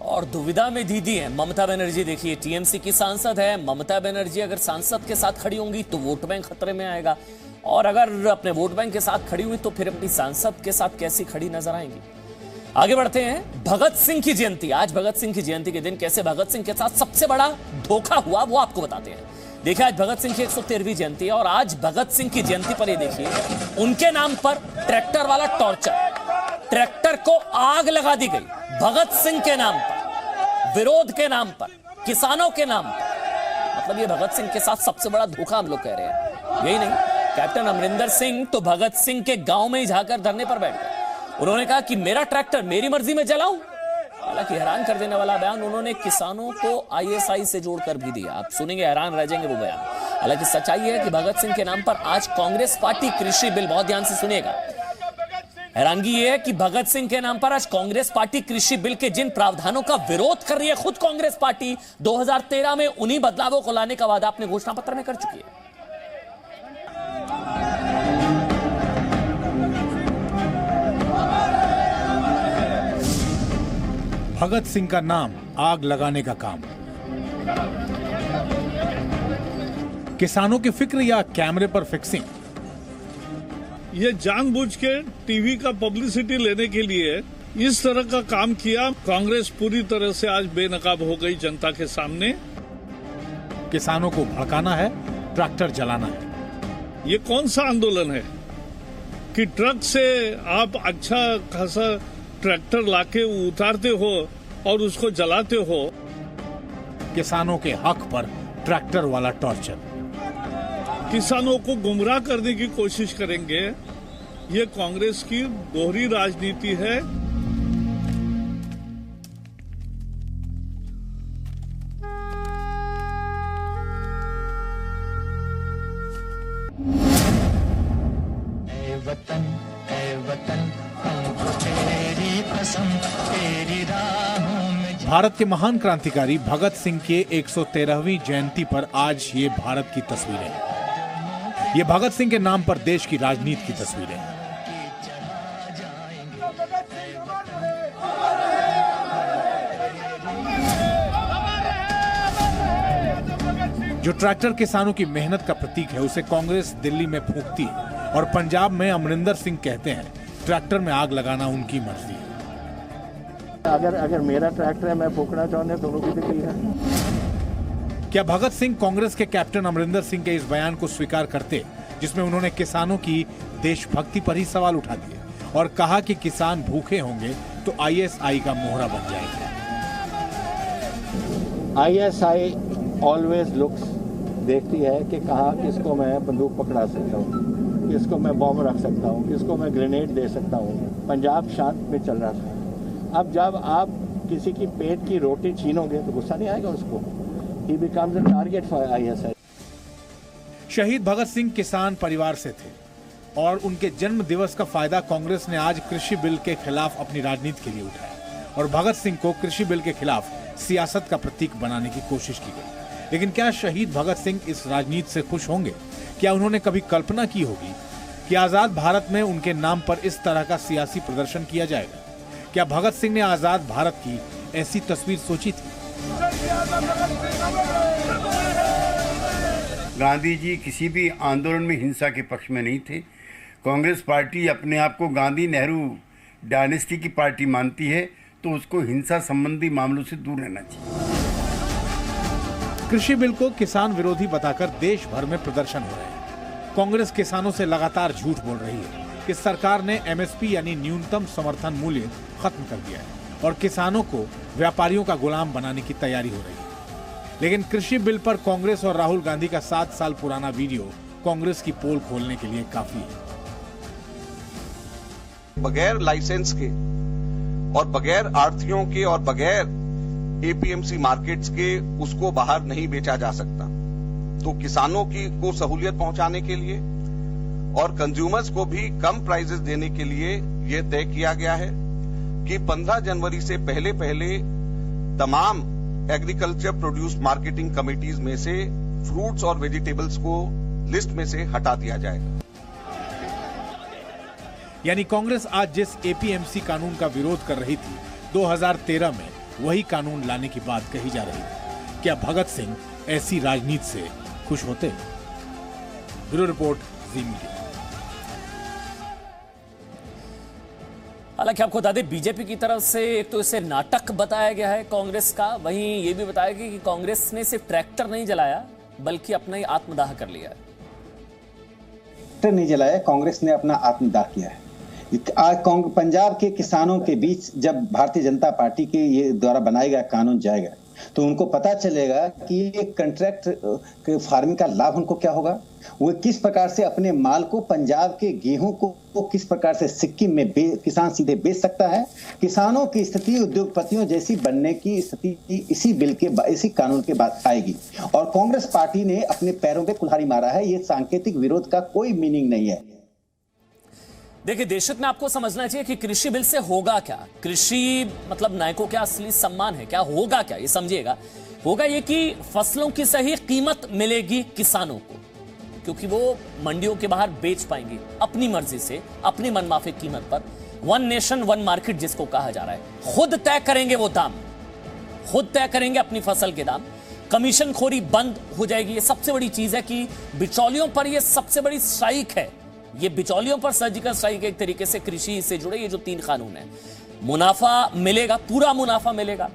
और दुविधा में दीदी है ममता बनर्जी। देखिए, टीएमसी की सांसद है ममता बनर्जी, अगर सांसद के साथ खड़ी होंगी तो वोट बैंक खतरे में आएगा, और अगर अपने वोट बैंक के साथ खड़ी हुई तो फिर अपनी सांसद के साथ कैसी खड़ी नजर आएंगी। आगे बढ़ते हैं। भगत सिंह की जयंती, आज भगत सिंह की जयंती के दिन कैसे भगत सिंह के साथ सबसे बड़ा धोखा हुआ वो आपको बताते हैं। देखिए, आज भगत सिंह की 113वीं जयंती है और आज भगत सिंह की जयंती पर ये देखिए उनके नाम पर ट्रैक्टर वाला टॉर्चर, ट्रैक्टर को आग लगा दी गई भगत सिंह के नाम पर, विरोध के नाम पर, किसानों के नाम पर। मतलब ये भगत सिंह के साथ सबसे बड़ा धोखा हम लोग कह रहे हैं। यही नहीं, कैप्टन अमरिंदर सिंह तो भगत सिंह के गांव में ही जाकर धरने पर बैठ गए। उन्होंने कहा कि मेरा ट्रैक्टर मेरी मर्जी में जलाऊं। हालांकि हैरान कर देने वाला बयान उन्होंने किसानों को आईएसआई से जोड़कर भी दिया। आप सुनेंगे, हैरान रह जाएंगे वो बयान। हालांकि सच्चाई है कि भगत सिंह के नाम पर आज कांग्रेस पार्टी कृषि बिल, बहुत ध्यान से सुनिएगा, हैरानगी यह है कि भगत सिंह के नाम पर आज कांग्रेस पार्टी कृषि बिल के जिन प्रावधानों का विरोध कर रही है खुद कांग्रेस पार्टी, 2013 में उन्हीं बदलावों को लाने का वादा अपने घोषणा पत्र में कर चुकी है। भगत सिंह का नाम, आग लगाने का काम। किसानों की फिक्र या कैमरे पर फिक्सिंग? ये जानबूझ के टीवी का पब्लिसिटी लेने के लिए इस तरह का काम किया। कांग्रेस पूरी तरह से आज बेनकाब हो गई जनता के सामने। किसानों को भड़काना है, ट्रैक्टर जलाना है। ये कौन सा आंदोलन है कि ट्रक से आप अच्छा खासा ट्रैक्टर लाके उतारते हो और उसको जलाते हो। किसानों के हक पर ट्रैक्टर वाला टॉर्चर। किसानों को गुमराह करने की कोशिश करेंगे। ये कांग्रेस की दोहरी राजनीति है। ऐ वतन हमको तेरी कसम, तेरी राहों में। भारत के महान क्रांतिकारी भगत सिंह के 113वीं जयंती पर आज ये भारत की तस्वीरें हैं। ये भगत सिंह के नाम पर देश की राजनीति की तस्वीरें हैं। जो ट्रैक्टर किसानों की मेहनत का प्रतीक है उसे कांग्रेस दिल्ली में फूंकती है, और पंजाब में अमरिंदर सिंह कहते हैं ट्रैक्टर में आग लगाना उनकी मर्जी है। अगर मेरा ट्रैक्टर है, मैं फूंकना चाहूंगा, दोनों की दिक्कत है। क्या भगत सिंह कांग्रेस के कैप्टन अमरिंदर सिंह के इस बयान को स्वीकार करते, जिसमें उन्होंने किसानों की देशभक्ति पर ही सवाल उठा दिए और कहा कि किसान भूखे होंगे तो आईएसआई का मोहरा बन जाएगा? आईएसआई ऑलवेज लुक्स, देखती है कि कहाँ किसको मैं बंदूक पकड़ा सकता हूँ, किसको मैं बॉम्ब रख सकता हूँ, किसको मैं ग्रेनेड दे सकता हूँ। पंजाब शांत में चल रहा था। अब जब आप किसी की पेट की रोटी छीनोगे तो गुस्सा नहीं आएगा उसको। He becomes a target for ISI. शहीद भगत सिंह किसान परिवार से थे और उनके जन्म दिवस का फायदा कांग्रेस ने आज कृषि बिल के खिलाफ अपनी राजनीति के लिए उठाया और भगत सिंह को कृषि बिल के खिलाफ सियासत का प्रतीक बनाने की कोशिश की गई। लेकिन क्या शहीद भगत सिंह इस राजनीति से खुश होंगे? क्या उन्होंने कभी कल्पना की होगी कि आजाद भारत में उनके नाम पर इस तरह का सियासी प्रदर्शन किया जाएगा? क्या भगत सिंह ने आजाद भारत की ऐसी तस्वीर सोची थी? गांधी जी किसी भी आंदोलन में हिंसा के पक्ष में नहीं थे। कांग्रेस पार्टी अपने आप को गांधी नेहरू डायनेस्टी की पार्टी मानती है, तो उसको हिंसा संबंधी मामलों से दूर रहना चाहिए। कृषि बिल को किसान विरोधी बताकर देश भर में प्रदर्शन हो रहे हैं। कांग्रेस किसानों से लगातार झूठ बोल रही है कि सरकार ने एमएसपी यानी न्यूनतम समर्थन मूल्य खत्म कर दिया है और किसानों को व्यापारियों का गुलाम बनाने की तैयारी हो रही है। लेकिन कृषि बिल पर कांग्रेस और राहुल गांधी का 7 साल पुराना वीडियो कांग्रेस की पोल खोलने के लिए काफी है। बगैर लाइसेंस के और बगैर आढ़तियों के और बगैर एपीएमसी मार्केट्स के उसको बाहर नहीं बेचा जा सकता। तो किसानों को सहूलियत पहुंचाने के लिए और कंज्यूमर्स को भी कम प्राइसेस देने के लिए यह तय किया गया है कि 15 जनवरी से पहले तमाम एग्रीकल्चर प्रोड्यूस मार्केटिंग कमिटीज में से फ्रूट्स और वेजिटेबल्स को लिस्ट में से हटा दिया जाएगा। यानी कांग्रेस आज जिस एपीएमसी कानून का विरोध कर रही थी 2013 में, वही कानून लाने की बात कही जा रही है। क्या भगत सिंह ऐसी राजनीति से खुश होते? ब्यूरो रिपोर्ट, जी मीडिया। हालांकि आपको बता दें, बीजेपी की तरफ से एक तो इसे नाटक बताया गया है कांग्रेस का, वहीं ये भी बताया गया कि कांग्रेस ने सिर्फ ट्रैक्टर नहीं जलाया बल्कि अपना ही आत्मदाह कर लिया है। ट्रैक्टर नहीं जलाया, कांग्रेस ने अपना आत्मदाह किया है। आज पंजाब के किसानों के बीच जब भारतीय जनता पार्टी के ये द्वारा बनाया गया कानून जाएगा तो उनको पता चलेगा कि ये कॉन्ट्रैक्ट फार्मिंग का लाभ उनको क्या होगा, वो किस प्रकार से अपने माल को, पंजाब के गेहूं को किस प्रकार से सिक्किम में किसान सीधे बेच सकता है। किसानों की स्थिति उद्योगपतियों जैसी बनने की स्थिति इसी बिल के, इसी कानून के बाद आएगी। और कांग्रेस पार्टी ने अपने पैरों पे कुल्हाड़ी मारा है। ये सांकेतिक विरोध का कोई मीनिंग नहीं है। देखिए, देशहित में आपको समझना चाहिए कि कृषि बिल से होगा क्या। कृषि मतलब नायकों का असली सम्मान है क्या, होगा क्या ये समझिएगा। होगा ये कि फसलों की सही कीमत मिलेगी किसानों को, क्योंकि वो मंडियों के बाहर बेच पाएंगे अपनी मर्जी से, अपनी मनमाफिक कीमत पर। वन नेशन वन मार्केट जिसको कहा जा रहा है, खुद तय करेंगे वो दाम, खुद तय करेंगे अपनी फसल के दाम। कमीशन खोरी बंद हो जाएगी। ये सबसे बड़ी चीज है कि बिचौलियों पर ये सबसे बड़ी स्ट्राइक है। ये बिचौलियों पर सर्जिकल स्ट्राइक एक तरीके से कृषि से जुड़े ये जो 3 कानून है। मुनाफा मिलेगा, पूरा मुनाफा मिलेगा,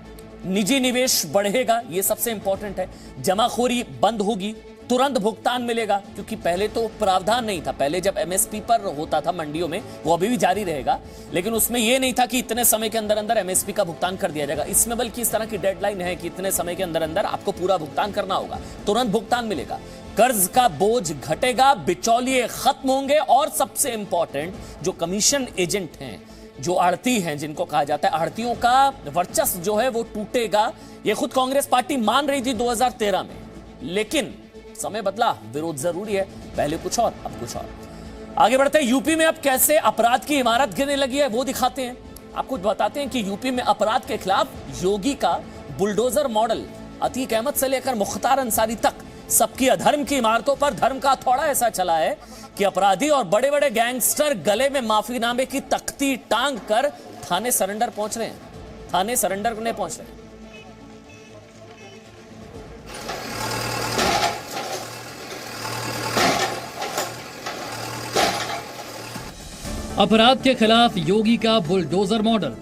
निजी निवेश बढ़ेगा, ये सबसे इंपॉर्टेंट है। जमाखोरी बंद होगी, तुरंत भुगतान मिलेगा, क्योंकि पहले तो प्रावधान नहीं था। पहले जब एमएसपी पर होता था मंडियों में, वो अभी भी जारी रहेगा, लेकिन उसमें यह नहीं था कि इतने समय के अंदर अंदर एमएसपी का भुगतान कर दिया जाएगा। इसमें बल्कि इस तरह की डेडलाइन है कि इतने समय के अंदर अंदर आपको पूरा भुगतान करना होगा, तुरंत भुगतान मिलेगा, कर्ज का बोझ घटेगा, बिचौलिए खत्म होंगे, और सबसे इंपॉर्टेंट जो कमीशन एजेंट हैं, जो आड़ती हैं जिनको कहा जाता है, आड़तियों का वर्चस्व जो है वो टूटेगा। ये खुद कांग्रेस पार्टी मान रही थी 2013 में, लेकिन समय बदला, विरोध जरूरी है। पहले कुछ और, अब कुछ और। आगे बढ़ते हैं। यूपी में अब कैसे अपराध की इमारत गिरने लगी है वो दिखाते हैं। आपको बताते हैं कि यूपी में अपराध के खिलाफ योगी का बुलडोजर मॉडल, अतीक अहमद से लेकर मुख्तार अंसारी तक सबकी अधर्म की इमारतों पर धर्म का हथौड़ा ऐसा चला है कि अपराधी और बड़े बड़े गैंगस्टर गले में माफीनामे की तख्ती टांग कर थाने सरेंडर पहुंच रहे हैं, थाने सरेंडर करने पहुंच रहे हैं। अपराध के खिलाफ योगी का बुलडोजर मॉडल।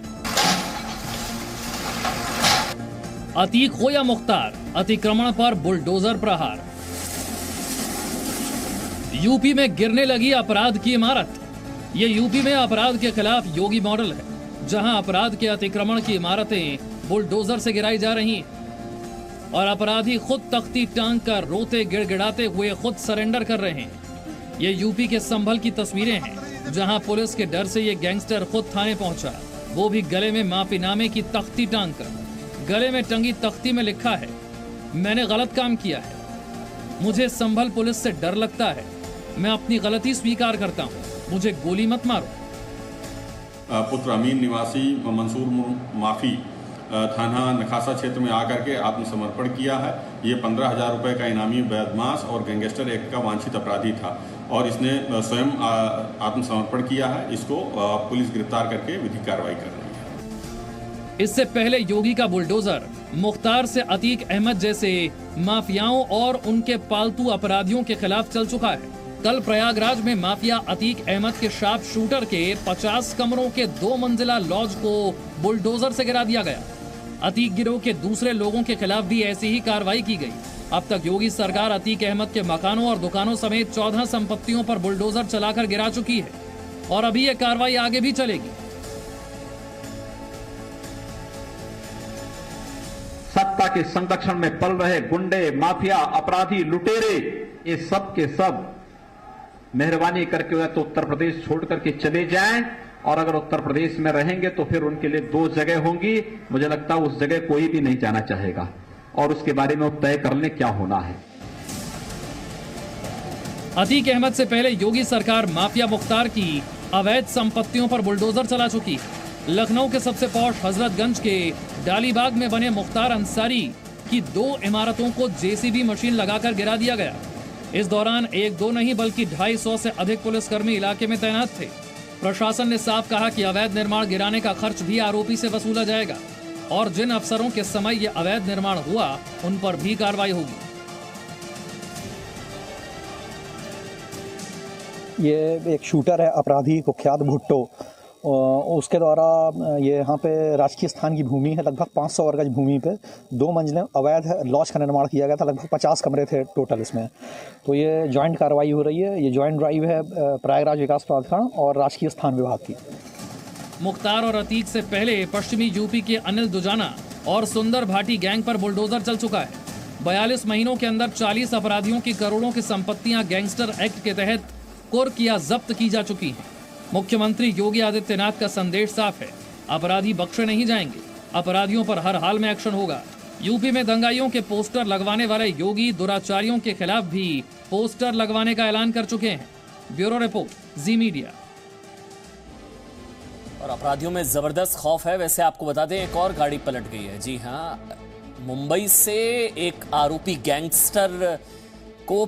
अतीक हो या मुख्तार, अतिक्रमण पर बुलडोजर प्रहार। यूपी में गिरने लगी अपराध की इमारत। ये यूपी में अपराध के खिलाफ योगी मॉडल है, जहां अपराध के अतिक्रमण की इमारतें बुलडोजर से गिराई जा रही हैं और अपराधी खुद तख्ती टांग कर रोते गिड़गिड़ाते हुए खुद सरेंडर कर रहे हैं। ये यूपी के संभल की तस्वीरें हैं, जहां पुलिस के डर से ये गैंगस्टर खुद थाने पहुंचा, वो भी गले में माफीनामे की तख्ती टांग कर। गले में टंगी तख्ती में लिखा है, मैंने गलत काम किया है, मुझे संभल पुलिस से डर लगता है, मैं अपनी गलती स्वीकार करता हूं, मुझे गोली मत मारो। पुत्र अमीन निवासी मंसूर माफी थाना नखासा क्षेत्र में आकर के आत्मसमर्पण किया है। ये 15,000 रुपए का इनामी बदमाश और गैंगस्टर एक्ट का वांछित अपराधी था और इसने स्वयं आत्मसमर्पण किया है। इसको पुलिस गिरफ्तार करके विधिक कार्रवाई कर रही है। इससे पहले योगी का बुलडोजर मुख्तार से अतीक अहमद जैसे माफियाओं और उनके पालतू अपराधियों के खिलाफ चल चुका है। कल प्रयागराज में माफिया अतीक अहमद के शार्प शूटर के 50 कमरों के 2 मंजिला लॉज को बुलडोजर से गिरा दिया गया। अतीक गिरोह के दूसरे लोगों के खिलाफ भी ऐसी ही कार्रवाई की गई। अब तक योगी सरकार अतीक अहमद के मकानों और दुकानों समेत 14 संपत्तियों पर बुलडोजर चलाकर गिरा चुकी है और अभी यह कार्रवाई आगे भी चलेगी। सत्ता के संरक्षण में पल रहे गुंडे, माफिया, अपराधी, लुटेरे, ये सब के सब मेहरबानी करके तो उत्तर प्रदेश छोड़ करके चले जाएं, और अगर उत्तर प्रदेश में रहेंगे तो फिर उनके लिए 2 जगह होंगी। मुझे लगता है उस जगह कोई भी नहीं जाना चाहेगा और उसके बारे में वो तय कर ले क्या होना है। अतीक अहमद से पहले योगी सरकार माफिया मुख्तार की अवैध संपत्तियों पर बुलडोजर चला चुकी है। लखनऊ के सबसे पॉश हजरतगंज के डालीबाग में बने मुख्तार अंसारी की 2 इमारतों को जेसीबी मशीन लगाकर गिरा दिया गया। इस दौरान 1-2 नहीं बल्कि 250 से अधिक पुलिसकर्मी इलाके में तैनात थे। प्रशासन ने साफ कहा कि अवैध निर्माण गिराने का खर्च भी आरोपी से वसूला जाएगा। और जिन अफसरों के समय ये अवैध निर्माण हुआ उन पर भी कार्रवाई होगी। ये एक शूटर है अपराधी कुख्यात भुट्टो, उसके द्वारा ये यहाँ पे राजकीय स्थान की भूमि है, लगभग 500 वर्ग गज भूमि पे 2 मंजिलें अवैध लॉज का निर्माण किया गया था। लगभग 50 कमरे थे टोटल इसमें। तो ये जॉइंट कार्रवाई हो रही है। ये जॉइंट ड्राइव है प्रयागराज विकास प्राधिकरण और राजकीय स्थान विभाग की। मुख्तार और अतीक से पहले पश्चिमी यूपी के अनिल दुजाना और सुंदर भाटी गैंग पर बुलडोजर चल चुका है। 42 महीनों के अंदर 40 अपराधियों की करोड़ों की संपत्तियां गैंगस्टर एक्ट के तहत कुर्क या जब्त की जा चुकी हैं। मुख्यमंत्री योगी आदित्यनाथ का संदेश साफ है, अपराधी बख्शे नहीं जाएंगे, अपराधियों पर हर हाल में एक्शन होगा। यूपी में दंगाइयों के पोस्टर लगवाने वाले योगी दुराचारियों के खिलाफ भी पोस्टर लगवाने का ऐलान कर चुके हैं। ब्यूरो रिपोर्ट, जी मीडिया। और अपराधियों में जबरदस्त खौफ है। वैसे आपको बता दें, एक और गाड़ी पलट गई है। जी हाँ, मुंबई से एक आरोपी गैंगस्टर को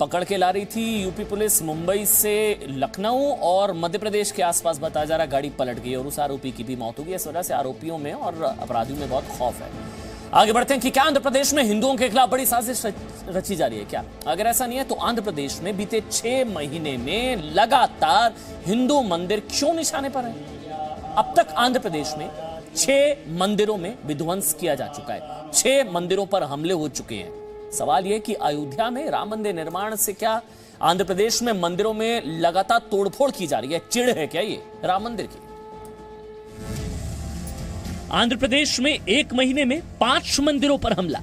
पकड़ के ला रही थी यूपी पुलिस। मुंबई से लखनऊ और मध्य प्रदेश के आसपास बताया जा रहा गाड़ी पलट गई और उस आरोपी की भी मौत हो गई। इस वजह से आरोपियों में और अपराधियों में बहुत खौफ है। आगे बढ़ते हैं कि क्या आंध्र प्रदेश में हिंदुओं के खिलाफ बड़ी साजिश रची जा रही है क्या? अगर ऐसा नहीं है तो आंध्र प्रदेश में बीते 6 महीने में लगातार हिंदू मंदिर क्यों निशाने पर है? अब तक आंध्र प्रदेश में 6 मंदिरों में विध्वंस किया जा चुका है। 6 मंदिरों पर हमले हो चुके हैं। सवाल यह कि अयोध्या में राम मंदिर निर्माण से क्या आंध्र प्रदेश में मंदिरों में लगातार तोड़फोड़ की जा रही है? चिढ़ है क्या ये राम मंदिर की? आंध्र प्रदेश में 1 महीने में 5 मंदिरों पर हमला।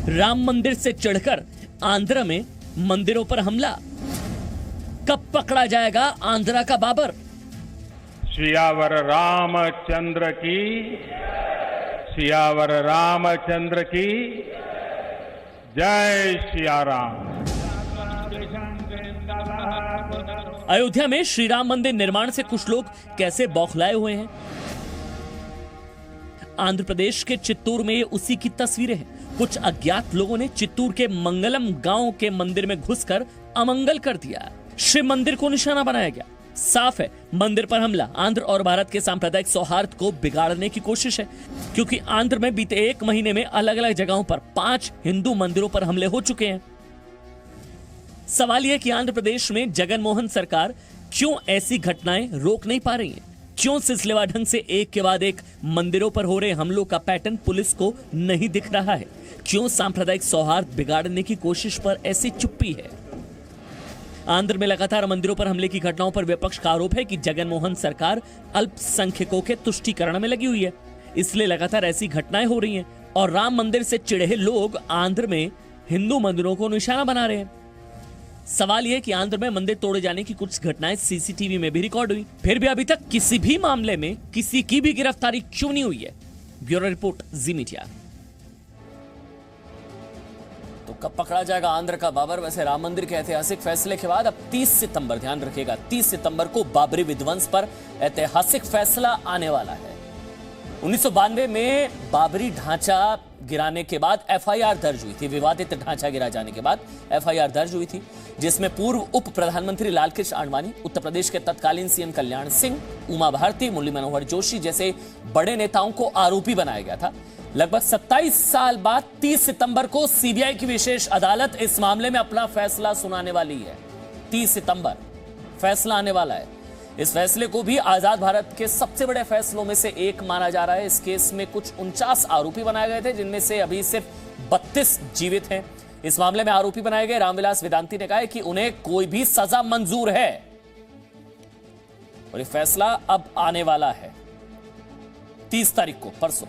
राम मंदिर से चढ़कर आंध्र में मंदिरों पर हमला। कब पकड़ा जाएगा आंध्रा का बाबर? सियावर रामचंद्र की, सियावर रामचंद्र की जय सिया राम। अयोध्या में श्री राम मंदिर निर्माण से कुछ लोग कैसे बौखलाए हुए हैं। आंध्र प्रदेश के चित्तूर में उसी की तस्वीरें हैं। कुछ अज्ञात लोगों ने चित्तूर के मंगलम गांव के मंदिर में घुसकर अमंगल कर दिया। शिव मंदिर को निशाना बनाया गया। साफ है, मंदिर पर हमला आंध्र और भारत के सांप्रदायिक सौहार्द को बिगाड़ने की कोशिश है, क्योंकि आंध्र में बीते 1 महीने में अलग अलग जगहों पर 5 हिंदू मंदिरों पर हमले हो चुके हैं। सवाल यह कि आंध्र प्रदेश में जगन मोहन सरकार क्यों ऐसी घटनाएं रोक नहीं पा रही है? क्यों सिलसिलेवार ढंग से एक के बाद एक मंदिरों पर हो रहे हमलों का पैटर्न पुलिस को नहीं दिख रहा है? क्यों सांप्रदायिक सौहार्द बिगाड़ने की कोशिश पर ऐसी चुप्पी है? आंध्र में लगातार मंदिरों पर हमले की घटनाओं पर विपक्ष का आरोप है कि जगन मोहन सरकार अल्पसंख्यकों के तुष्टीकरण में लगी हुई है, इसलिए लगातार ऐसी घटनाएं हो रही हैं और राम मंदिर से चिढ़े लोग आंध्र में हिंदू मंदिरों को निशाना बना रहे हैं। सवाल यह कि आंध्र में मंदिर तोड़े जाने की कुछ घटनाएं सीसीटीवी में भी रिकॉर्ड हुई, फिर भी अभी तक किसी भी मामले में किसी की भी गिरफ्तारी क्यों नहीं हुई है? ब्यूरो रिपोर्ट, जी मीडिया। तो कब पकड़ा जाएगा आंध्र का बाबर? वैसे राम मंदिर के ऐतिहासिक फैसले के बाद अब 30 सितंबर, ध्यान रखिएगा, 30 सितंबर को बाबरी विध्वंस पर ऐतिहासिक फैसला आने वाला है। 1992 में बाबरी ढांचा गिराने के बाद एफआईआर दर्ज हुई थी। विवादित ढांचा गिरा जाने के बाद एफआईआर दर्ज हुई थी, जिसमें पूर्व उप प्रधानमंत्री लालकृष्ण आडवाणी, उत्तर प्रदेश के तत्कालीन सीएम कल्याण सिंह, उमा भारती, मुरली मनोहर जोशी जैसे बड़े नेताओं को आरोपी बनाया गया था। लगभग 27 साल बाद 30 सितंबर को सीबीआई की विशेष अदालत इस मामले में अपना फैसला सुनाने वाली है। 30 सितंबर फैसला आने वाला है। इस फैसले को भी आजाद भारत के सबसे बड़े फैसलों में से एक माना जा रहा है। इस केस में कुछ 49 आरोपी बनाए गए थे, जिनमें से अभी सिर्फ 32 जीवित हैं। इस मामले में आरोपी बनाए गए रामविलास वेदांती ने कहा है कि उन्हें कोई भी सजा मंजूर है और ये फैसला अब आने वाला है 30 तारीख को, परसों।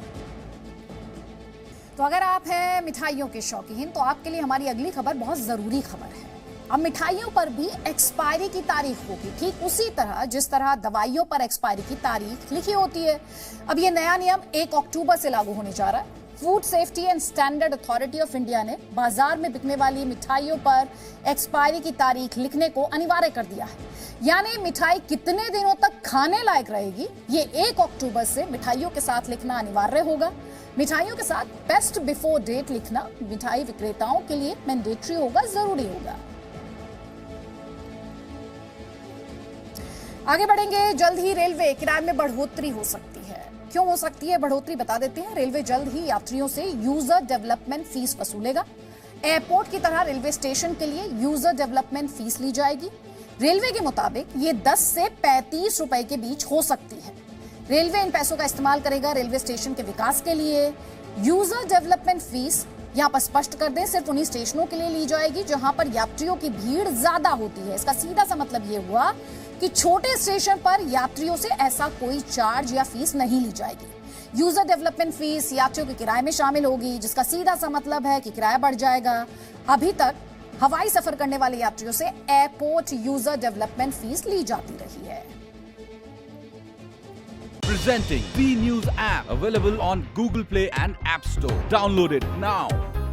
तो अगर आप हैं मिठाइयों के शौकीन तो आपके लिए हमारी अगली खबर बहुत जरूरी खबर है। अब मिठाइयों पर भी एक्सपायरी की तारीख होगी, ठीक उसी तरह जिस तरह दवाइयों पर एक्सपायरी की तारीख लिखी होती है। अब ये नया नियम 1 अक्टूबर से लागू होने जा रहा है। Food safety and standard authority of India ने बाजार में बिकने वाली मिठाइयों पर एक्सपायरी की तारीख लिखने को अनिवार्य कर दिया है। यानी मिठाई कितने दिनों तक खाने लायक रहेगी, ये 1 अक्टूबर से मिठाइयों के साथ लिखना अनिवार्य होगा। मिठाइयों के साथ बेस्ट बिफोर डेट लिखना मिठाई विक्रेताओं के लिए मैंडेटरी होगा, जरूरी होगा। आगे बढ़ेंगे, जल्द ही रेलवे किराए में बढ़ोतरी हो सकती है। क्यों हो सकती है बढ़ोतरी, बता देते हैं। रेलवे जल्द ही यात्रियों से यूजर डेवलपमेंट फीस वसूलेगा। एयरपोर्ट की तरह रेलवे स्टेशन के लिए यूजर डेवलपमेंट फीस ली जाएगी। रेलवे के मुताबिक ये 10 से 35 रुपए के बीच हो सकती है। रेलवे इन पैसों का इस्तेमाल करेगा रेलवे स्टेशन के विकास के लिए। यूजर डेवलपमेंट फीस यहाँ पर स्पष्ट कर दें, सिर्फ उन्हीं स्टेशनों के लिए ली जाएगी जहां पर यात्रियों की भीड़ ज्यादा होती है। इसका सीधा सा मतलब ये हुआ कि छोटे स्टेशन पर यात्रियों से ऐसा कोई चार्ज या फीस नहीं ली जाएगी। यूजर डेवलपमेंट फीस यात्रियों के किराए में शामिल होगी, जिसका सीधा सा मतलब है कि किराया बढ़ जाएगा। अभी तक हवाई सफर करने वाले यात्रियों से एयरपोर्ट यूजर डेवलपमेंट फीस ली जाती रही है। Presenting B News app, available on Google Play and App Store. Download it now.